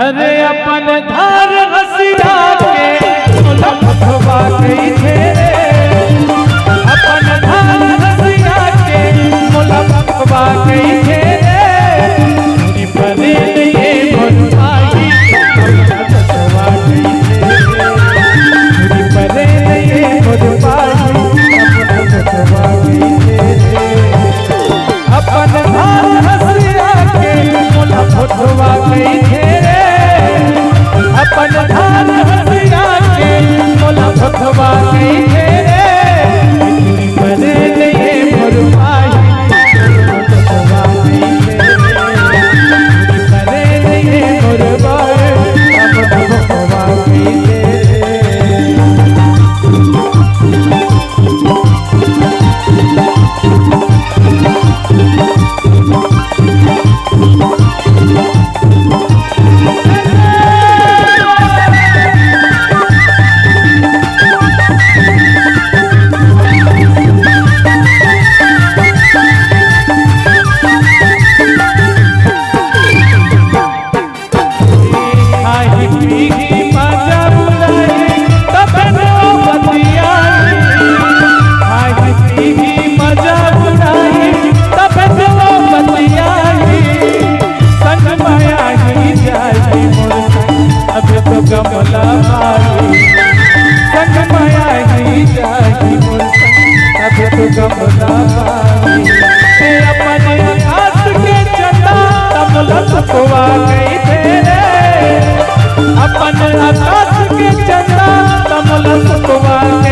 अरे अपन धार हसिया के भगवा गई थे अपन धार हसिया के भगवा गई थे परे ये भगवाई भगवा गई थे परे ये भगवाई भगवा गई थे अपन धार हसिया के भगवा गई थे अपन धान हसिया के मोला भगवा गई थे बने ये भगवाई भगवा गई थे बने ये भगवाई भगवा गई थे। कमला माई संग माया ही जाही मोर अब तो कमला माई अपन आकाश के चंदा कमला सुखवा गई थे अपन आकाश के चंदा कमला सुखवा गई